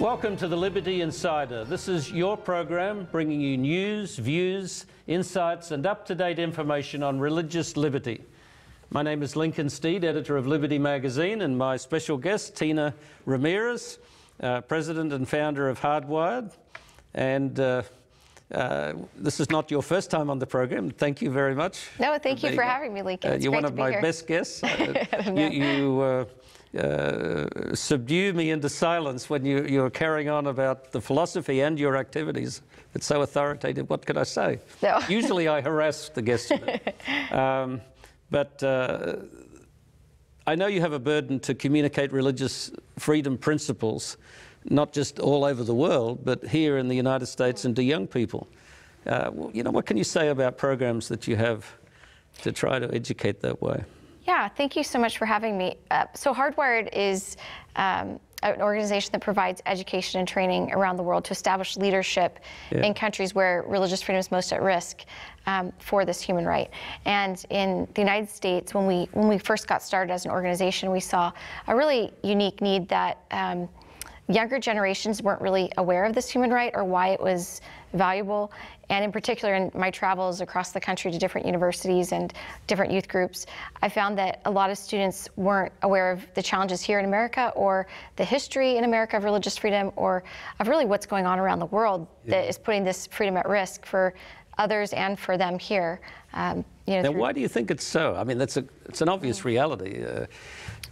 Welcome to the Liberty Insider. This is your program bringing you news, views, insights and up-to-date information on religious liberty. My name is Lincoln Steed, editor of Liberty magazine, and my special guest, Tina Ramirez, president and founder of Hardwired. And this is not your first time on the program. Thank you very much. No, thank you for having me, Lincoln. You're one of my best guests. You subdue me into silence when you're carrying on about the philosophy and your activities. It's so authoritative. What could I say? No. Usually I harass the guests. But I know you have a burden to communicate religious freedom principles, not just all over the world, but here in the United States and to young people. You know, what can you say about programs that you have to try to educate that way? Yeah, thank you so much for having me. So Hardwired is an organization that provides education and training around the world to establish leadership in countries where religious freedom is most at risk for this human right. And in the United States, when we first got started as an organization, we saw a really unique need that younger generations weren't really aware of this human right or why it was valuable. And in particular, in my travels across the country to different universities and different youth groups, I found that a lot of students weren't aware of the challenges here in America or the history in America of religious freedom or of really what's going on around the world that is putting this freedom at risk for others and for them here. Now, why do you think it's so? I mean, it's an obvious reality.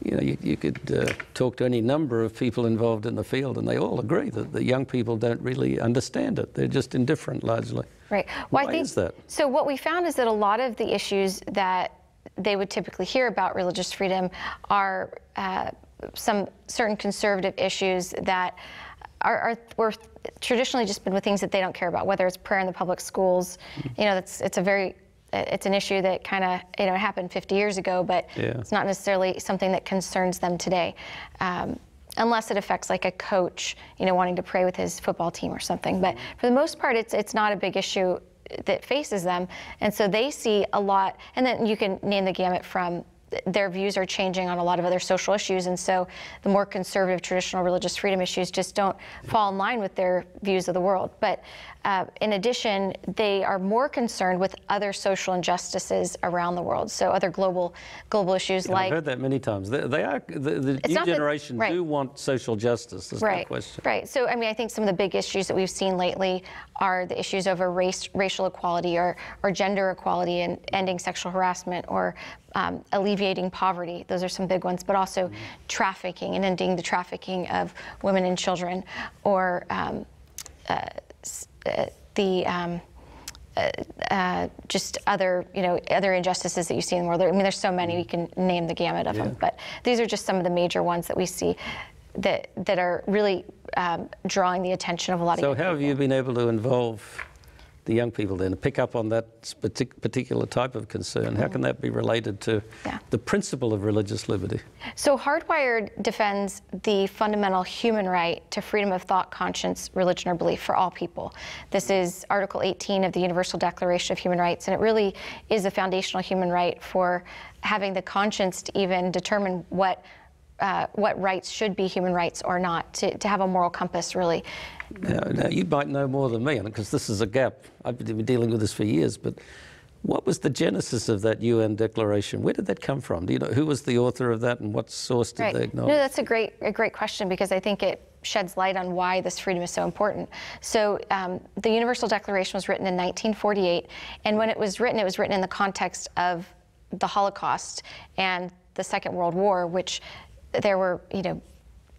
You know, you could talk to any number of people involved in the field, and they all agree that the young people don't really understand it. They're just indifferent, largely. Right. Well, why is that? So what we found is that a lot of the issues that they would typically hear about religious freedom are some certain conservative issues that were traditionally just been with things that they don't care about, whether it's prayer in the public schools. You know, it's an issue that kind of, happened 50 years ago, but it's not necessarily something that concerns them today, unless it affects like a coach, wanting to pray with his football team or something. But for the most part, it's not a big issue that faces them. And so they see a lot, and then you can name the gamut from their views are changing on a lot of other social issues, and so the more conservative traditional religious freedom issues just don't fall in line with their views of the world. But in addition, they are more concerned with other social injustices around the world, so other global issues like... I've heard that many times. The new generation do want social justice, there's no question. Right. So, I mean, I think some of the big issues that we've seen lately are the issues over racial equality or gender equality and ending sexual harassment or alleviating poverty. Those are some big ones, but also trafficking and ending the trafficking of women and children, or just other, other injustices that you see in the world. I mean, there's so many, we can name the gamut of them, but these are just some of the major ones that we see that are really drawing the attention of a lot of people. So how have you been able to involve the young people then to pick up on that particular type of concern? How can that be related to the principle of religious liberty? So Hardwired defends the fundamental human right to freedom of thought, conscience, religion, or belief for all people. This is Article 18 of the Universal Declaration of Human Rights, and it really is a foundational human right for having the conscience to even determine what rights should be human rights or not, to have a moral compass, really. Now, you might know more than me, because this is a gap. I've been dealing with this for years, but what was the genesis of that UN declaration? Where did that come from? Do you know who was the author of that and what source did they acknowledge? No, that's a great question, because I think it sheds light on why this freedom is so important. So the Universal Declaration was written in 1948, and when it was written in the context of the Holocaust and the Second World War, which there were,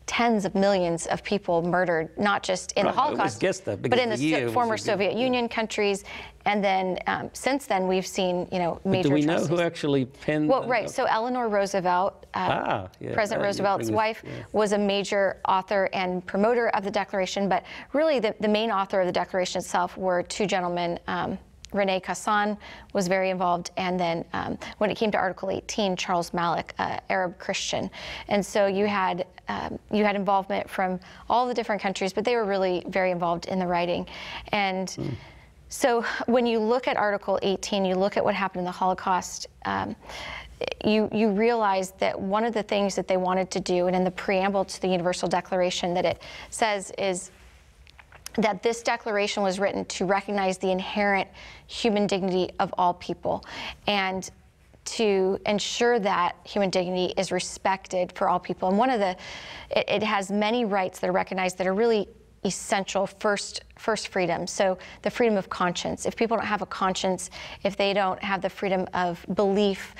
tens of millions of people murdered, not just in the Holocaust, but in the former Soviet Union countries. And then since then, we've seen, major do we know atrocities. who actually penned that? Well, so Eleanor Roosevelt, President Roosevelt's wife, was a major author and promoter of the Declaration. But really, the main author of the Declaration itself were two gentlemen. Rene Cassin was very involved, and then when it came to Article 18, Charles Malik, Arab Christian, and so you had involvement from all the different countries, but they were really very involved in the writing, and so when you look at Article 18, you look at what happened in the Holocaust. you realize that one of the things that they wanted to do, and in the preamble to the Universal Declaration that it says, is that this declaration was written to recognize the inherent human dignity of all people and to ensure that human dignity is respected for all people. And it has many rights that are recognized that are really essential first freedom. So the freedom of conscience. If people don't have a conscience, if they don't have the freedom of belief,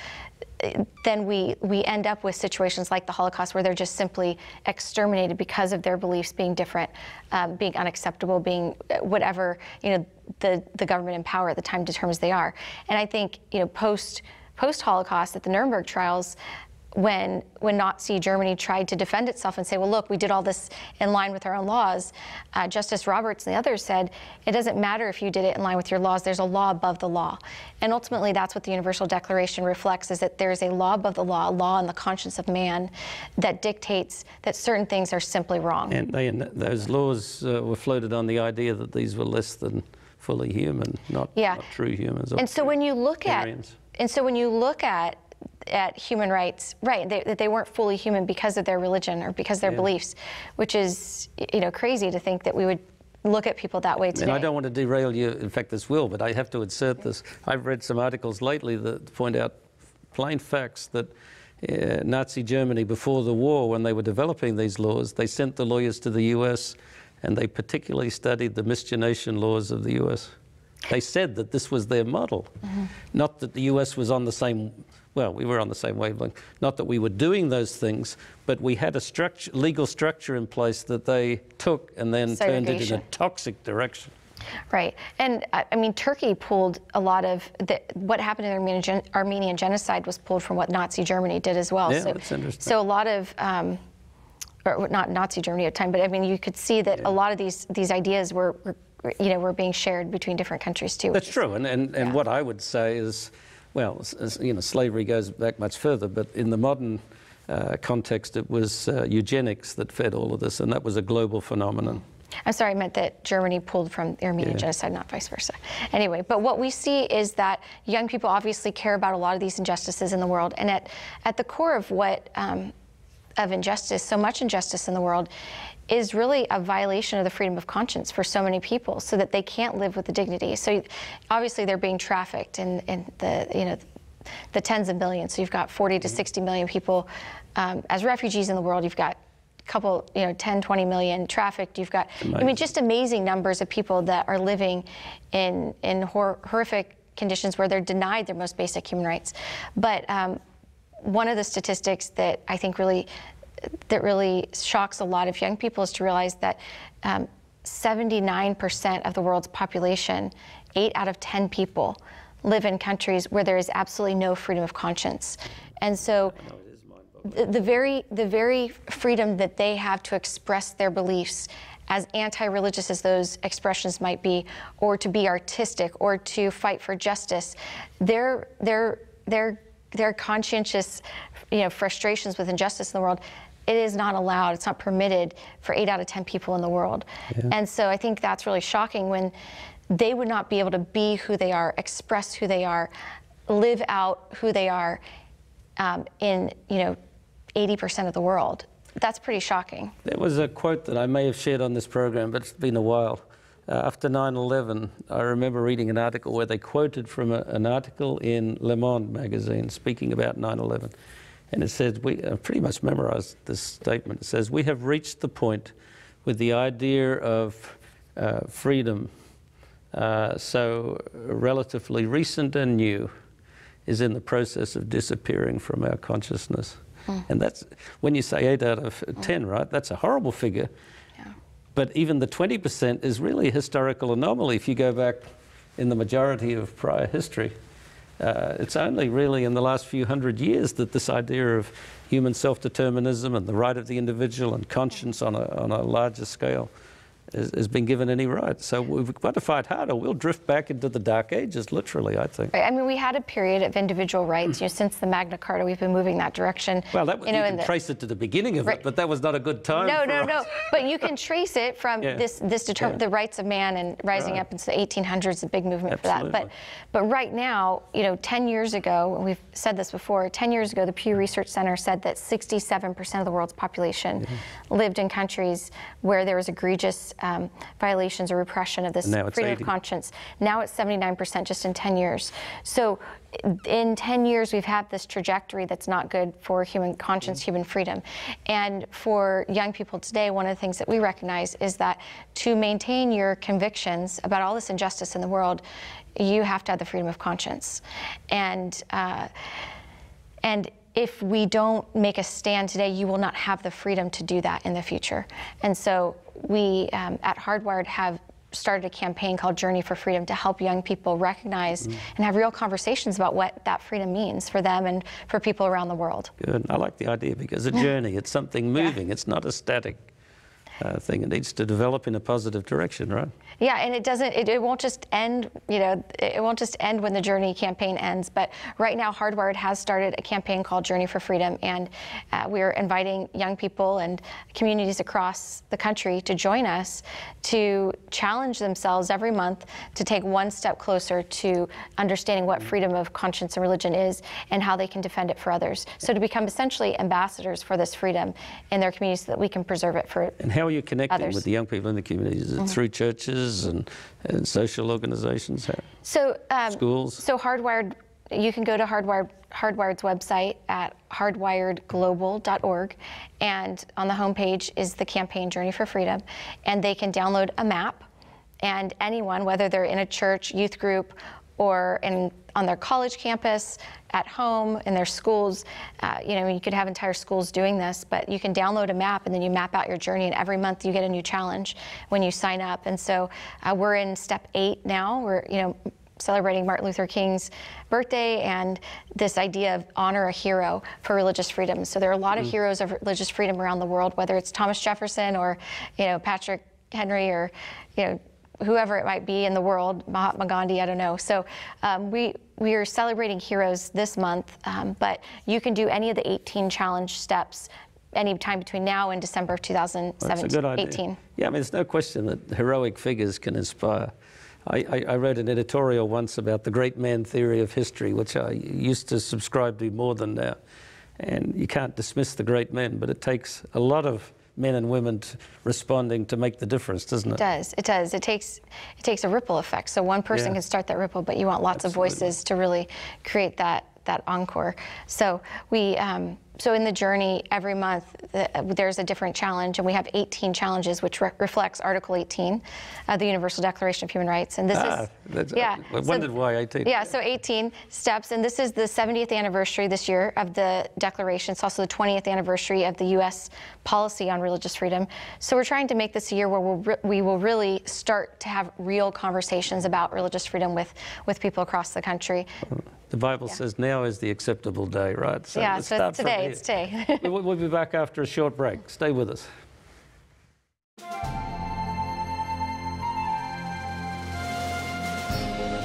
then we end up with situations like the Holocaust where they're just simply exterminated because of their beliefs being different, being unacceptable, being whatever, the government in power at the time determines they are. And I think, post-Holocaust at the Nuremberg trials, when Nazi Germany tried to defend itself and say, well, look, we did all this in line with our own laws, Justice Roberts and the others said, it doesn't matter if you did it in line with your laws, there's a law above the law. And ultimately, that's what the Universal Declaration reflects, is that there's a law above the law, a law in the conscience of man that dictates that certain things are simply wrong. And those laws were floated on the idea that these were less than fully human, not true humans. And so when you look at human rights, right, that they weren't fully human because of their religion or because of their beliefs, which is, crazy to think that we would look at people that way today. And I don't want to derail you, in fact this will, but I have to insert this. I've read some articles lately that point out plain facts that Nazi Germany, before the war, when they were developing these laws, they sent the lawyers to the US and they particularly studied the miscegenation laws of the US. They said that this was their model, not that the US was on the same, well, we were on the same wavelength, not that we were doing those things, but we had a legal structure in place that they took and then turned it in a toxic direction. Right. And I mean, Turkey pulled a lot of what happened in the Armenian genocide was pulled from what Nazi Germany did as well. Yeah, that's interesting. So a lot of, or not Nazi Germany at the time, but I mean, you could see that a lot of these ideas were being shared between different countries too. That's true. And what I would say is, well, slavery goes back much further, but in the modern context, it was eugenics that fed all of this, and that was a global phenomenon. I'm sorry, I meant that Germany pulled from the Armenian genocide, not vice versa. Anyway, but what we see is that young people obviously care about a lot of these injustices in the world, and at the core of what of injustice, so much injustice in the world, is really a violation of the freedom of conscience for so many people, so that they can't live with the dignity. So obviously they're being trafficked in the tens of millions. So you've got 40 to 60 million people as refugees in the world. You've got a couple, 10, 20 million trafficked. You've got, I mean, just amazing numbers of people that are living in horrific conditions where they're denied their most basic human rights. But one of the statistics that I think really shocks a lot of young people is to realize that 79% of the world's population, 8 out of 10 people, live in countries where there is absolutely no freedom of conscience. And so the very freedom that they have to express their beliefs, as anti-religious as those expressions might be, or to be artistic, or to fight for justice, their conscientious, frustrations with injustice in the world, it is not allowed, it's not permitted for 8 out of 10 people in the world. Yeah. And so I think that's really shocking when they would not be able to be who they are, express who they are, live out who they are in 80% of the world. That's pretty shocking. There was a quote that I may have shared on this program, but it's been a while. After 9/11, I remember reading an article where they quoted from an article in Le Monde magazine speaking about 9/11. And it says, we pretty much memorized this statement. It says, we have reached the point with the idea of freedom, so relatively recent and new, is in the process of disappearing from our consciousness. And that's, when you say 8 out of 10, right, that's a horrible figure. Yeah. But even the 20% is really a historical anomaly if you go back in the majority of prior history. It's only really in the last few hundred years that this idea of human self-determinism and the right of the individual and conscience on a larger scale has been given any rights. So we've got to fight harder. We'll drift back into the Dark Ages, literally, I think. Right. I mean, we had a period of individual rights. Since the Magna Carta, we've been moving that direction. Well, you can trace it to the beginning of it, but that was not a good time. No. But you can trace it from the rights of man and rising up into the 1800s, a big movement for that. But right now, 10 years ago, and we've said this before, 10 years ago, the Pew Research Center said that 67% of the world's population lived in countries where there was egregious violations or repression of this freedom of conscience. Now it's 79% just in 10 years. So in 10 years, we've had this trajectory that's not good for human conscience, human freedom. And for young people today, one of the things that we recognize is that to maintain your convictions about all this injustice in the world, you have to have the freedom of conscience. And if we don't make a stand today, you will not have the freedom to do that in the future. And so we at Hardwired have started a campaign called Journey for Freedom to help young people recognize and have real conversations about what that freedom means for them and for people around the world. Good. I like the idea because a journey, it's something moving. It's not a static thing. It needs to develop in a positive direction, right? Yeah, and it won't just end, it won't just end when the Journey campaign ends, but right now Hardwired has started a campaign called Journey for Freedom, and we're inviting young people and communities across the country to join us to challenge themselves every month to take one step closer to understanding what freedom of conscience and religion is and how they can defend it for others. So to become essentially ambassadors for this freedom in their communities so that we can preserve it for others. And how are you connecting with the young people in the communities? Is it through churches and social organizations? So schools? So Hardwired, you can go to Hardwired's website at hardwiredglobal.org, and on the homepage is the campaign Journey for Freedom, and they can download a map, and anyone, whether they're in a church, youth group, or on their college campus, at home, in their schools, you could have entire schools doing this, but you can download a map and then you map out your journey, and every month you get a new challenge when you sign up. And so we're in step 8 now. We're celebrating Martin Luther King's birthday and this idea of honor a hero for religious freedom. So there are a lot of heroes of religious freedom around the world, whether it's Thomas Jefferson or Patrick Henry or whoever it might be in the world, Mahatma Gandhi, I don't know. So we are celebrating heroes this month, but you can do any of the 18 challenge steps any time between now and December of 2017. That's a good idea. 18. Yeah, I mean, there's no question that heroic figures can inspire. I wrote an editorial once about the great man theory of history, which I used to subscribe to more than now. And you can't dismiss the great men, but it takes a lot of men and women responding to make the difference, doesn't it? It does. It takes a ripple effect. So one person can start that ripple, but you want lots of voices to really create that encore. So so in the journey, every month there's a different challenge, and we have 18 challenges, which reflects Article 18 of the Universal Declaration of Human Rights. And this is I wondered why 18. Yeah, so 18 steps, and this is the 70th anniversary this year of the Declaration. It's also the 20th anniversary of the U.S. policy on religious freedom. So we're trying to make this a year where we will really start to have real conversations about religious freedom with people across the country. The Bible says now is the acceptable day, right? So yeah, so it's today. It's today. We'll be back after a short break. Stay with us.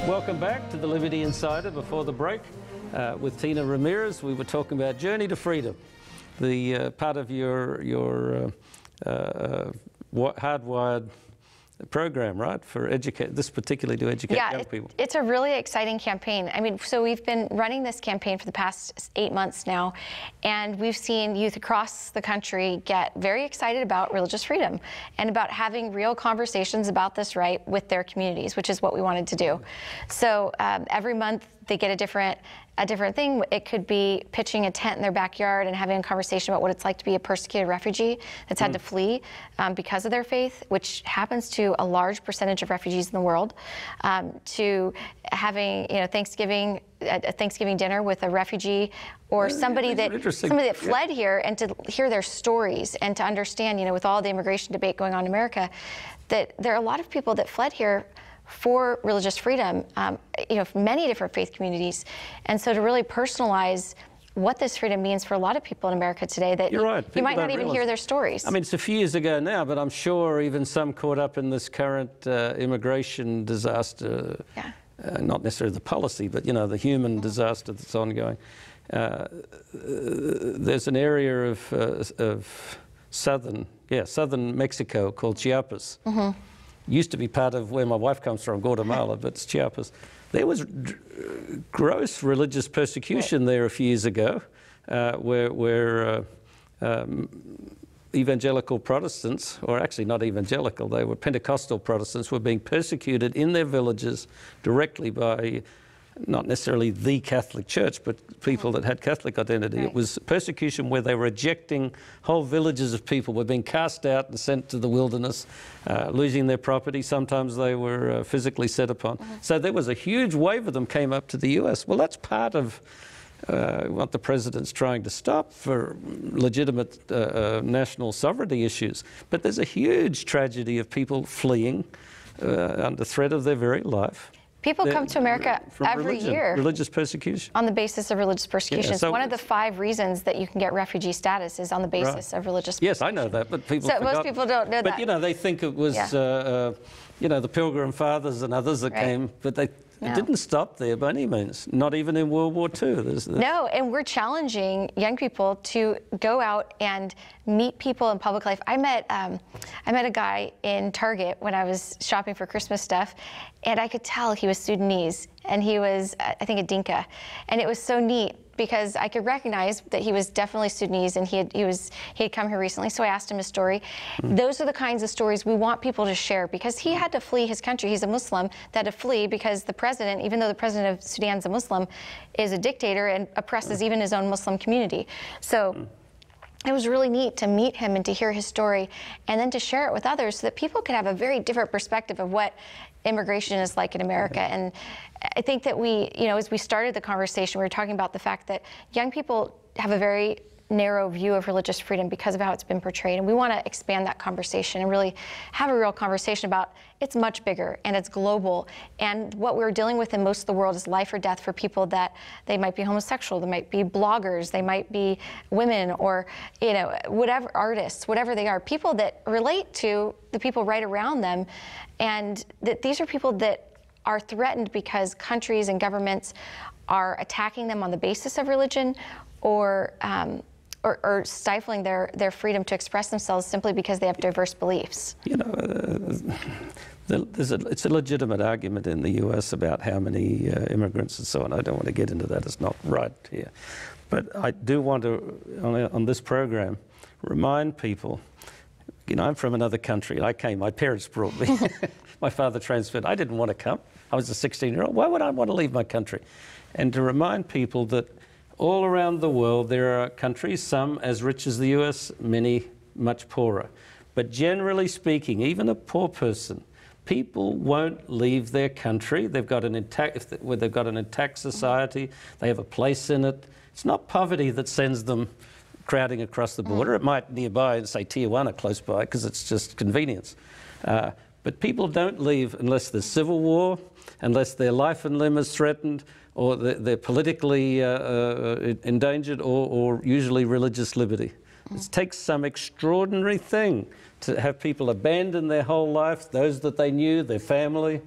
Welcome back to the Liberty Insider. Before the break, with Tina Ramirez, we were talking about Journey to Freedom, the part of your Hardwired program, right, for this particularly to educate young people. It's a really exciting campaign. I mean, so we've been running this campaign for the past 8 months now, and we've seen youth across the country get very excited about religious freedom and about having real conversations about this right with their communities, which is what we wanted to do. So every month they get a different thing. It could be pitching a tent in their backyard and having a conversation about what it's like to be a persecuted refugee that's had to flee because of their faith, which happens to a large percentage of refugees in the world, to having a Thanksgiving dinner with a refugee or somebody that fled here, and to hear their stories and to understand, with all the immigration debate going on in America, that there are a lot of people that fled here for religious freedom, from many different faith communities. And so to really personalize what this freedom means for a lot of people in America today that You're right. you might not even realize. hear their stories. I mean, it's a few years ago now, but I'm sure even some caught up in this current immigration disaster, not necessarily the policy, but, you know, the human disaster that's ongoing. There's an area of southern Mexico called Chiapas. Used to be part of where my wife comes from, Guatemala, but it's Chiapas. There was gross religious persecution there a few years ago, where evangelical Protestants, or actually not evangelical, they were Pentecostal Protestants, were being persecuted in their villages directly by not necessarily the Catholic Church, but people that had Catholic identity. It was persecution where they were ejecting whole villages of people, were being cast out and sent to the wilderness, losing their property. Sometimes they were physically set upon. So there was a huge wave of them came up to the US. Well, that's part of what the president's trying to stop for legitimate national sovereignty issues. But there's a huge tragedy of people fleeing under threat of their very life. People come to America every year. Religious persecution. On the basis of religious persecution. So one of the 5 reasons that you can get refugee status is on the basis of religious persecution. Yes, I know that, but people forgot. Most people don't know that. But, you know, they think it was, you know, the Pilgrim Fathers and others that came, but it didn't stop there by any means, not even in World War II. No, and we're challenging young people to go out and meet people in public life. I met a guy in Target when I was shopping for Christmas stuff, and I could tell he was Sudanese, and he was, I think, a Dinka. And it was so neat because I could recognize that he was definitely Sudanese, and he had come here recently. So I asked him his story. Those are the kinds of stories we want people to share, because he had to flee his country. He's a Muslim that had to flee because the president, even though the president of Sudan's a Muslim, is a dictator and oppresses even his own Muslim community. So it was really neat to meet him and to hear his story, and then to share it with others so that people could have a very different perspective of what immigration is like in America. And I think that we, you know, as we started the conversation, we were talking about the fact that young people have a very narrow view of religious freedom because of how it's been portrayed. And we want to expand that conversation and really have a real conversation about it's much bigger and it's global. And what we're dealing with in most of the world is life or death for people that they might be homosexual, they might be bloggers, they might be women, or, you know, whatever, artists, whatever they are, people that relate to the people right around them. And that these are people that are threatened because countries and governments are attacking them on the basis of religion, or stifling their freedom to express themselves simply because they have diverse beliefs. You know, it's a legitimate argument in the US about how many immigrants and so on. I don't want to get into that. It's not right here. But I do want to, on this program, remind people, you know, I'm from another country. I came, my parents brought me. My father transferred. I didn't want to come. I was a 16-year-old. Why would I want to leave my country? And to remind people that all around the world, there are countries, some as rich as the US, many much poorer. But generally speaking, even a poor person, people won't leave their country. They've got an intact society. They have a place in it. It's not poverty that sends them crowding across the border. It might nearby, say Tier 1 or close by, because it's just convenience. But people don't leave unless there's civil war, unless their life and limb is threatened, or they're politically endangered, or usually religious liberty. It takes some extraordinary thing to have people abandon their whole life, those that they knew, their family.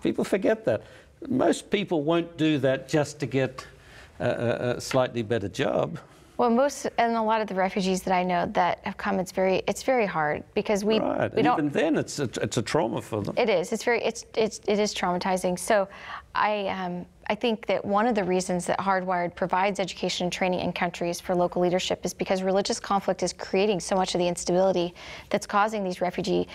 People forget that. Most people won't do that just to get a slightly better job. Well, and a lot of the refugees that I know that have come, it's very hard because we don't. Even then, it's a trauma for them. It is. It is traumatizing. So, I think that one of the reasons that Hardwired provides education and training in countries for local leadership is because religious conflict is creating so much of the instability that's causing these refugee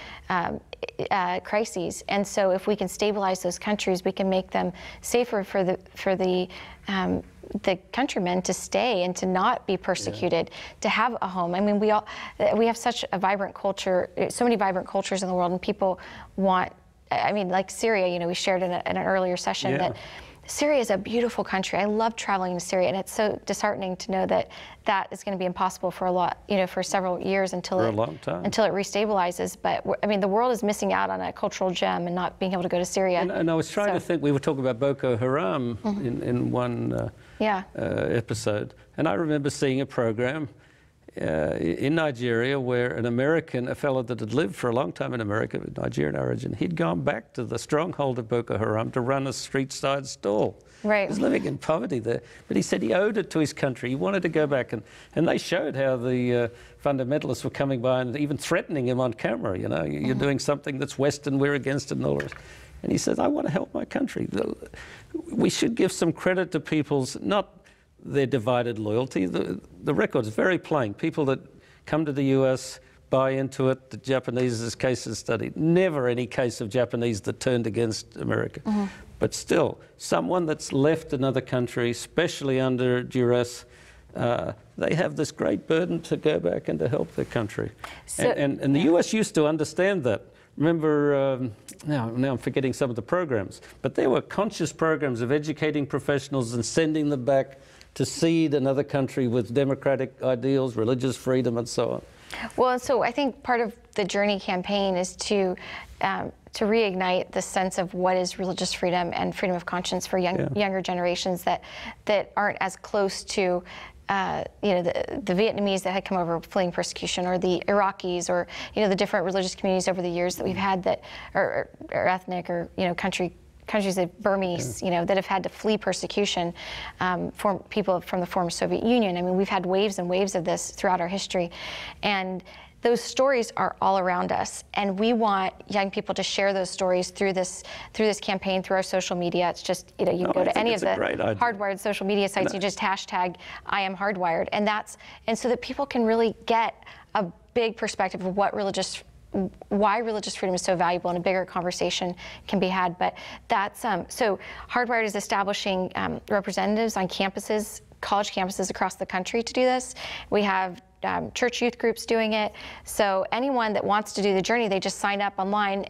crises. And so, if we can stabilize those countries, we can make them safer for the countrymen to stay and to not be persecuted, to have a home. I mean, we have such a vibrant culture, so many vibrant cultures in the world, and people want, I mean, like Syria, you know, we shared in an earlier session that Syria is a beautiful country. I love traveling to Syria, and it's so disheartening to know that that is going to be impossible for for several years until a long time. until it restabilizes. But I mean, the world is missing out on a cultural gem and not being able to go to Syria. And I was trying to think. We were talking about Boko Haram in one episode, and I remember seeing a program in Nigeria where a fellow that had lived for a long time in America, with Nigerian origin, he'd gone back to the stronghold of Boko Haram to run a street-side stall. Right. He was living in poverty there, but he said he owed it to his country. He wanted to go back, and they showed how the fundamentalists were coming by and even threatening him on camera. You know, you're doing something that's Western, we're against it, and all this. And he says, I want to help my country. We should give some credit to people's, not their divided loyalty. The record's very plain. People that come to the US buy into it. The Japanese is cases studied. Never any case of Japanese that turned against America. But still, someone that's left another country, especially under duress, they have this great burden to go back and to help their country. So, and the US used to understand that. Remember, now I'm forgetting some of the programs, but there were conscious programs of educating professionals and sending them back to seed another country with democratic ideals, religious freedom, and so on. Well, so I think part of the Journey campaign is to reignite the sense of what is religious freedom and freedom of conscience for younger generations that aren't as close to the Vietnamese that had come over fleeing persecution, or the Iraqis, or the different religious communities over the years that we've had that are ethnic, or countries of Burmese, that have had to flee persecution, for people from the former Soviet Union. I mean, we've had waves and waves of this throughout our history, and those stories are all around us, and we want young people to share those stories through this campaign, through our social media. It's just, you can go to any of the Hardwired social media sites. You just hashtag I am Hardwired, and so that people can really get a big perspective of why religious freedom is so valuable, and a bigger conversation can be had. But that's so Hardwired is establishing representatives on campuses, college campuses across the country to do this. We have church youth groups doing it. So anyone that wants to do the journey, they just sign up online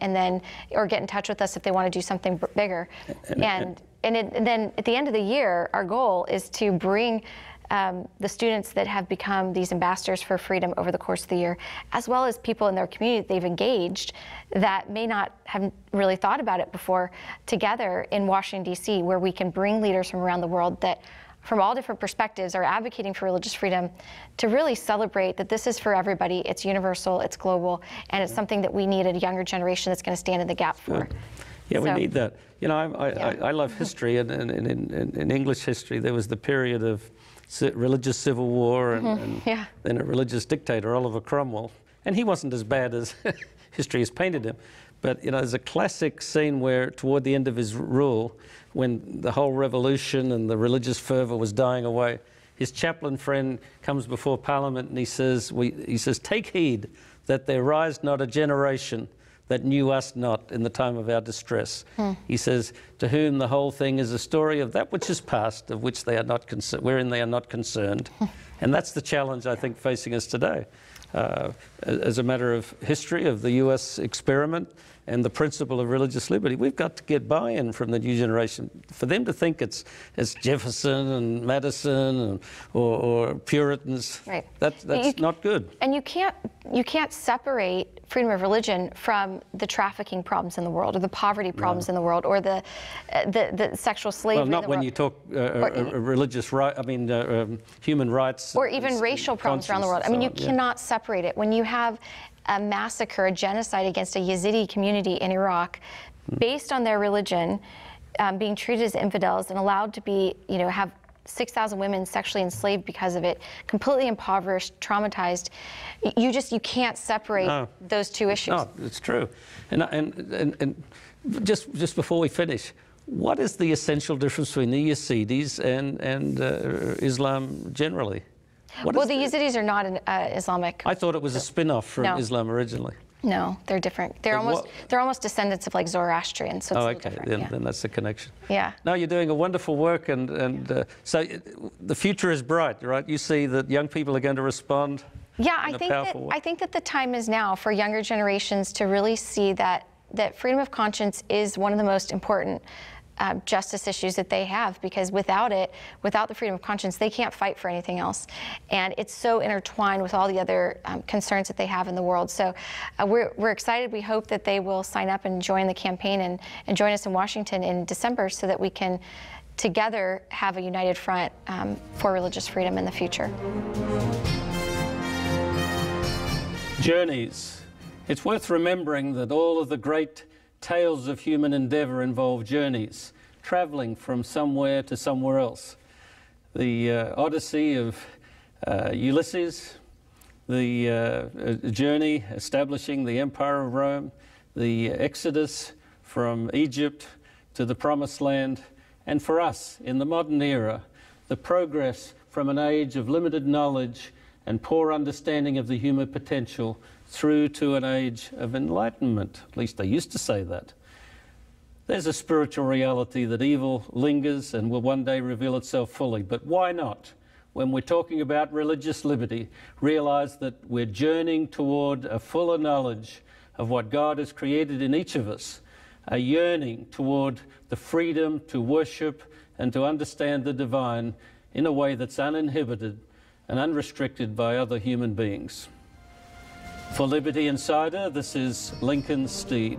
or get in touch with us if they want to do something bigger. And then at the end of the year, our goal is to bring the students that have become these ambassadors for freedom over the course of the year, as well as people in their community that they've engaged that may not have really thought about it before, together in Washington, D.C., where we can bring leaders from around the world that, from all different perspectives, are advocating for religious freedom, to really celebrate that this is for everybody, it's universal, it's global, and it's something that we need a younger generation that's going to stand in the gap for. Yeah, we need that. I love history, and in English history, there was the period of religious civil war and then a religious dictator, Oliver Cromwell. And he wasn't as bad as history has painted him. But there's a classic scene where, toward the end of his rule, when the whole revolution and the religious fervor was dying away, his chaplain friend comes before Parliament and he says, "Take heed that there rise not a generation that knew us not in the time of our distress." He says, "To whom the whole thing is a story of that which is past, of which they are not wherein they are not concerned." And that's the challenge, I think, facing us today. As a matter of history of the US experiment and the principle of religious liberty, we've got to get buy-in from the new generation. For them to think it's Jefferson and Madison or Puritans, that's not good. And you can't separate freedom of religion from the trafficking problems in the world, or the poverty problems in the world, or the sexual slavery in the world. Well, not when you talk religious right. I mean, human rights, or even racial problems around the world. I mean, you cannot separate it. When you have a massacre, a genocide against a Yazidi community in Iraq, based on their religion, being treated as infidels and allowed to be, have 6,000 women sexually enslaved because of it, completely impoverished, traumatized. You can't separate those two issues. No, it's true. And just before we finish, what is the essential difference between the Yazidis and Islam generally? Well, the Yazidis are not an Islamic. I thought it was a spin-off from Islam originally. No, they're different. They're almost descendants of like Zoroastrian. So it's okay. Then that's the connection. Yeah. No, you're doing a wonderful work, and so the future is bright, right? You see that young people are going to respond. Yeah, I think that the time is now for younger generations to really see that freedom of conscience is one of the most important justice issues that they have, because without it, without the freedom of conscience, they can't fight for anything else. And it's so intertwined with all the other concerns that they have in the world. So we're excited. We hope that they will sign up and join the campaign and join us in Washington in December, so that we can together have a united front for religious freedom in the future. Journeys. It's worth remembering that all of the great tales of human endeavour involve journeys, travelling from somewhere to somewhere else. The Odyssey of Ulysses, the journey establishing the Empire of Rome, the Exodus from Egypt to the Promised Land, and for us in the modern era, the progress from an age of limited knowledge and poor understanding of the human potential through to an age of enlightenment. At least they used to say that. There's a spiritual reality that evil lingers and will one day reveal itself fully. But why not, when we're talking about religious liberty, realize that we're journeying toward a fuller knowledge of what God has created in each of us, a yearning toward the freedom to worship and to understand the divine in a way that's uninhibited and unrestricted by other human beings. For Liberty Insider, this is Lincoln Steed.